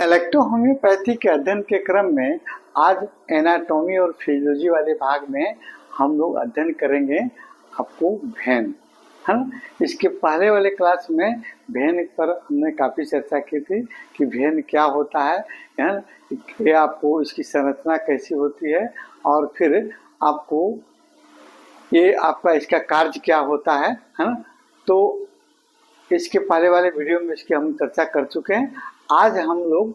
Electro homeopathy के अध्ययन के क्रम में आज एनाटॉमी और फिजियोलॉजी वाले भाग में हम लोग अध्ययन करेंगे आपको वेन, है ना। इसके पहले वाले क्लास में वेन पर हमने काफ़ी चर्चा की थी कि वेन क्या होता है ना, ये आपको इसकी संरचना कैसी होती है और फिर आपको ये आपका इसका कार्य क्या होता है ना। तो इसके पहले वाले वीडियो में इसकी हम चर्चा कर चुके हैं। आज हम लोग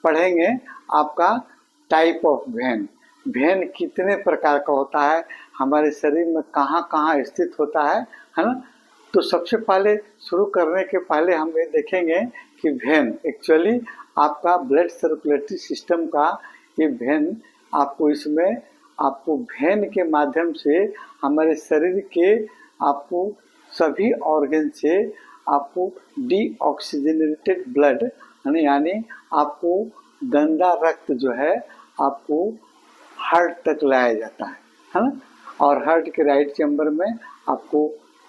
पढ़ेंगे आपका टाइप ऑफ वेन। वेन कितने प्रकार का होता है, हमारे शरीर में कहाँ कहाँ स्थित होता है ना। तो सबसे पहले शुरू करने के पहले हम ये देखेंगे कि वेन एक्चुअली आपका ब्लड सर्कुलेटरी सिस्टम का ये वेन आपको इसमें आपको वेन के माध्यम से हमारे शरीर के आपको सभी ऑर्गन से आपको डीऑक्सीजनेटेड ब्लड यानी आपको गंदा रक्त जो है आपको हार्ट तक लाया जाता है ना। और हार्ट के राइट चैम्बर में आपको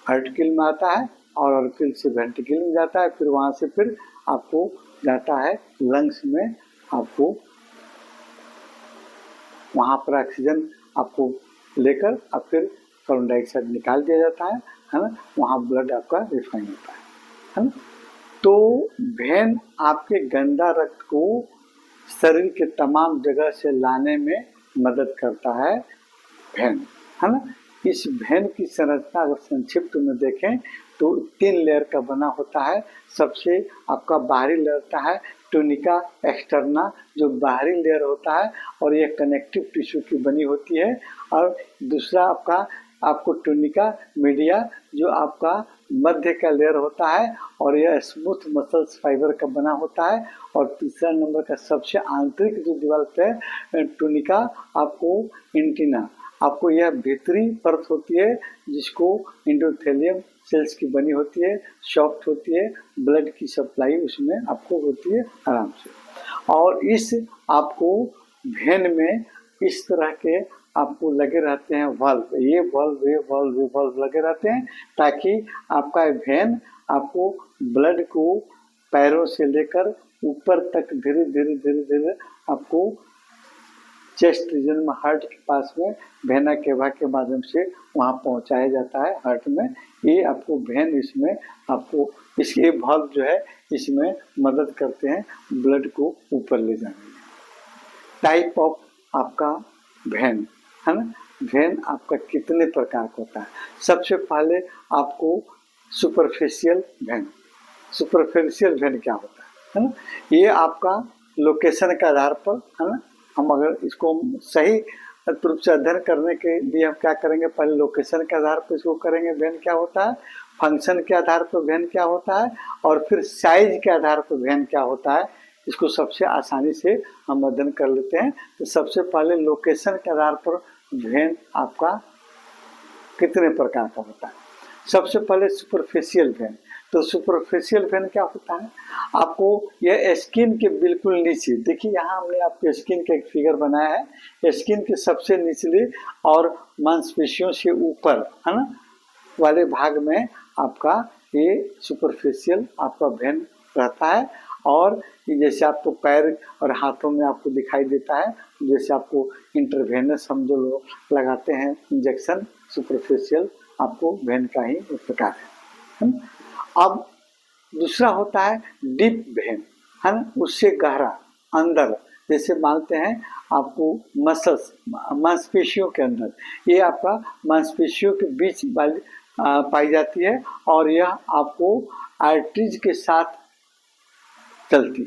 आर्टिकल में आता है और आर्टिकल से वेंट्रिकल में जाता है, फिर वहाँ से फिर आपको जाता है लंग्स में, आपको वहाँ पर ऑक्सीजन आपको लेकर अब फिर कार्बन डाइऑक्साइड निकाल दिया जाता है ना। वहाँ ब्लड आपका रिफाइन होता है ना। तो वेन आपके गंदा रक्त को शरीर के तमाम जगह से लाने में मदद करता है वेन, है ना। इस वेन की संरचना अगर संक्षिप्त में देखें तो 3 लेयर का बना होता है। सबसे आपका बाहरी लेयर होता है टूनिका एक्सटर्ना, जो बाहरी लेयर होता है और यह कनेक्टिव टिश्यू की बनी होती है। और दूसरा आपको टूनिका मीडिया, जो आपका मध्य का लेयर होता है और यह स्मूथ मसल्स फाइबर का बना होता है। और तीसरा नंबर का सबसे आंतरिक जो दीवार है टूनिका आपको इंटिना, आपको यह भीतरी परत होती है जिसको एंडोथेलियम सेल्स की बनी होती है, सॉफ्ट होती है, ब्लड की सप्लाई उसमें आपको होती है आराम से। और इस आपको वेन में इस तरह के आपको लगे रहते हैं वाल्व, ये वाल्व लगे रहते हैं ताकि आपका वेन आपको ब्लड को पैरों से लेकर ऊपर तक धीरे धीरे आपको चेस्ट रीजन में हार्ट के पास में वेना केवा के माध्यम से वहाँ पहुँचाया जाता है हार्ट में। ये आपको वेन इसमें आपको इसके वाल्व जो है इसमें मदद करते हैं ब्लड को ऊपर ले जाने में। टाइप ऑफ आपका वेन, है ना। वेन आपका कितने प्रकार का होता है। सबसे पहले आपको सुपरफिशियल वेन। सुपरफिशियल वेन क्या होता है ना। ये आपका लोकेशन के आधार पर, है ना, हम अगर इसको सही रूप से अध्ययन करने के लिए हम क्या करेंगे, पहले लोकेशन के आधार पर इसको करेंगे वेन क्या होता है, फंक्शन के आधार पर वेन क्या होता है और फिर साइज के आधार पर वेन क्या होता है। इसको सबसे आसानी से हम अध्ययन कर लेते हैं। तो सबसे पहले लोकेशन के आधार पर वेन आपका कितने प्रकार का होता है। सबसे पहले सुपरफिशियल वेन। तो सुपरफिशियल वेन क्या होता है, आपको यह स्किन के बिल्कुल नीचे, देखिए यहाँ हमने आपके स्किन का एक फिगर बनाया है, स्किन के सबसे निचले और मांसपेशियों से ऊपर, है ना, वाले भाग में आपका ये सुपरफिशियल आपका वेन रहता है। और जैसे आपको पैर और हाथों में आपको दिखाई देता है, जैसे आपको इंटरवेनस हम जो लोग लगाते हैं इंजेक्शन, सुपरफिशियल आपको वेन का ही एक प्रकार है। अब दूसरा होता है डीप वेन, है ना, उससे गहरा अंदर, जैसे मानते हैं आपको मसल्स मांसपेशियों के अंदर, ये आपका मांसपेशियों के बीच वाली पाई जाती है और यह आपको आर्टरीज के साथ चलती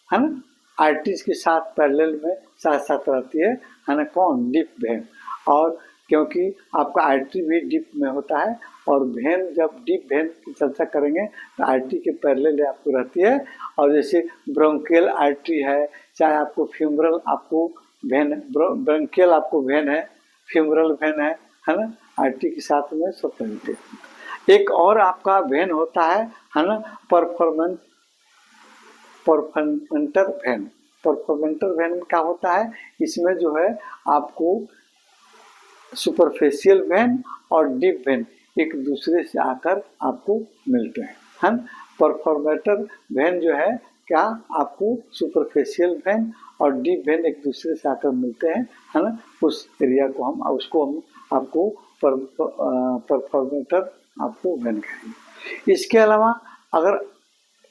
है ना, आर्टरीज के साथ पैरेलल में साथ साथ रहती है ना। कौन, डीप वेन। और क्योंकि आपका आर्टरी भी डीप में होता है और वेन, जब डीप वेन की चर्चा करेंगे तो आर्टरी के पैरेलल आपको रहती है। और जैसे ब्रोंकियल आर्टरी है, चाहे आपको फ्यूमरल आपको वेन, ब्रोंकियल आपको वेन है, फ्यूमरल वेन है ना, आर्टरी के साथ में सब चलते हैं। एक और आपका वेन होता है ना, परफोर्मेंटर वेन। परफोर्मेंटर वेन क्या होता है, इसमें जो है आपको सुपरफिशियल वेन और डीप वेन एक दूसरे से आकर आपको मिलते हैं, है ना। परफोर्मेटर वेन जो है क्या आपको सुपरफिशियल वेन और डीप वेन एक दूसरे से आकर मिलते हैं, है ना, उस एरिया को हम आपको परफॉर्मेटर आपको वेन कहेंगे। इसके अलावा अगर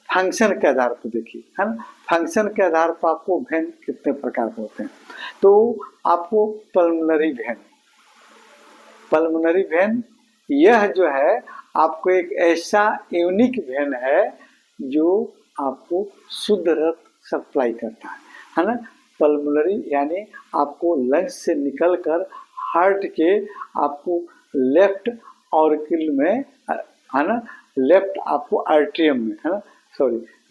फंक्शन के आधार पर देखिए, है ना, फंक्शन के आधार पर आपको वेन कितने प्रकार के होते हैं। तो आपको पल्मोनरी वेन यह जो है आपको एक ऐसा यूनिक वेन है जो आपको शुद्ध रक्त सप्लाई करता है ना। पल्मोनरी यानी आपको लंग्स से निकलकर हार्ट के आपको लेफ्ट ऑर्किल में, है ना, लेफ्ट आपको आर्ट्रियम में, है ना,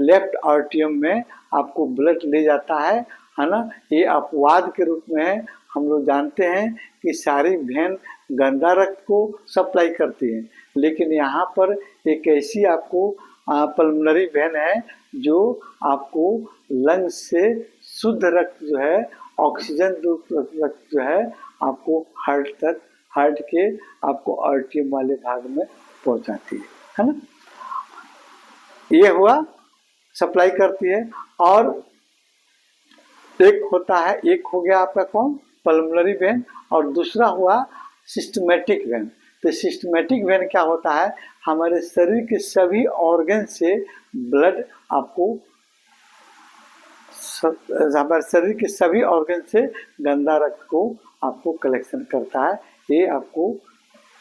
लेफ्ट आर्ट्रियम में आपको ब्लड ले जाता है ना। ये अपवाद के रूप में है। हम लोग जानते हैं कि सारी वेन गंदा रक्त को सप्लाई करती है, लेकिन यहाँ पर एक ऐसी आपको पल्मोनरी वेन है जो आपको लंग्स से शुद्ध रक्त जो है, ऑक्सीजन रक्त जो है आपको हार्ट के आपको आर्ट्रियम वाले भाग में पहुंचाती है ना। ये हुआ सप्लाई करती है। और एक हो गया आपका कौन, पल्मोनरी वेन, और दूसरा हुआ सिस्टमैटिक वेन। तो सिस्टमैटिक वेन क्या होता है, हमारे शरीर के सभी ऑर्गन से ब्लड आपको, हमारे शरीर के सभी ऑर्गन से गंदा रक्त को आपको कलेक्शन करता है। ये आपको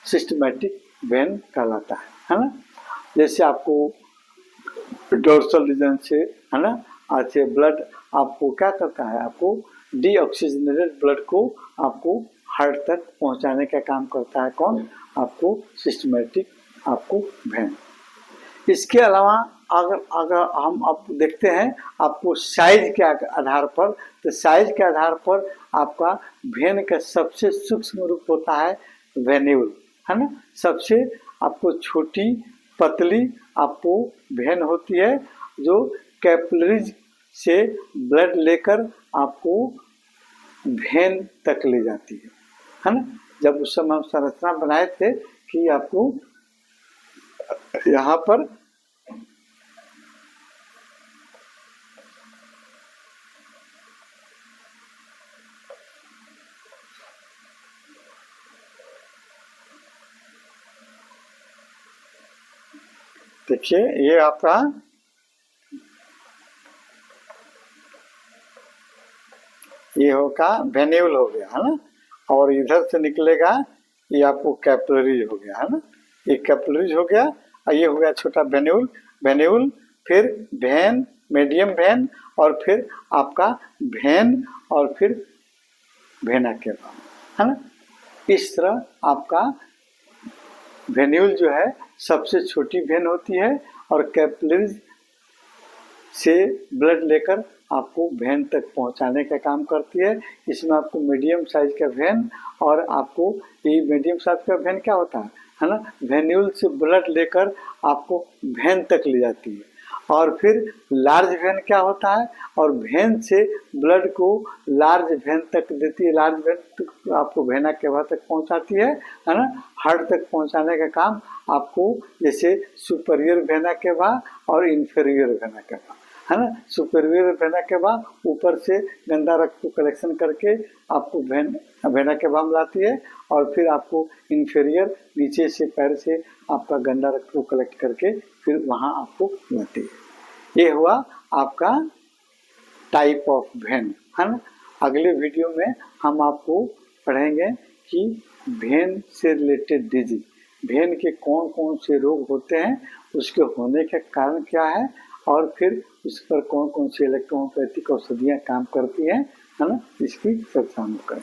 सिस्टमैटिक वेन कहलाता है ना। जैसे आपको डोर्सल रीजन से, है ना, अच्छे ब्लड आपको क्या करता है, आपको डीऑक्सीजनेटेड ब्लड को आपको हार्ट तक पहुंचाने का काम करता है कौन, आपको सिस्टमैटिक आपको वेन। इसके अलावा अगर हम अब देखते हैं आपको साइज के आधार पर, तो साइज के आधार पर आपका वेन का सबसे सूक्ष्म रूप होता है वेन्यूल, है ना। सबसे आपको छोटी पतली आपको वेन होती है जो कैपिलरीज से ब्लड लेकर आपको वेन तक ले जाती है ना। जब उस समय हम संरचना बनाए थे कि आपको यहाँ पर देखिए, ये आपका ये होगा वेन्यूल हो गया, है ना, और इधर से निकलेगा ये आपको कैपिलरीज हो गया, है ना। ये कैपिलरीज हो गया और ये हो गया छोटा वेन्यूल, फिर वेन, मीडियम वेन, और फिर आपका वेन, और फिर वेना केवा, है ना। इस तरह आपका वेन्यूल जो है सबसे छोटी वेन होती है और कैपिलरीज से ब्लड लेकर आपको वेन तक पहुंचाने का काम करती है। इसमें आपको मीडियम साइज का वेन, और आपको ये मीडियम साइज का वेन क्या होता है ना, वेन्यूल से ब्लड लेकर आपको वेन तक ले जाती है। और फिर लार्ज वेन क्या होता है, और वेन से ब्लड को लार्ज वेन तक देती है, लार्ज वेन तक आपको वेना केवा तक पहुंचाती है ना। हार्ट तक पहुंचाने का काम आपको, जैसे सुपीरियर वेना केवा और इंफीरियर वेना केवा, है ना। सुपीरियर वेना केवा ऊपर से गंदा रक्त को कलेक्शन करके आपको वेना केवा में लाती है, और फिर आपको इंफीरियर नीचे से पैर से आपका गंदा रक्त को कलेक्ट करके फिर वहाँ आपको लाती है। ये हुआ आपका टाइप ऑफ वेन, है ना। अगले वीडियो में हम आपको पढ़ेंगे कि वेन से रिलेटेड डिजीज, वेन के कौन कौन से रोग होते हैं, उसके होने का कारण क्या है, और फिर उस पर कौन कौन सी इलेक्ट्रोपैथिक औषधियाँ काम करती हैं, है ना। इसकी चर्चा हम करें।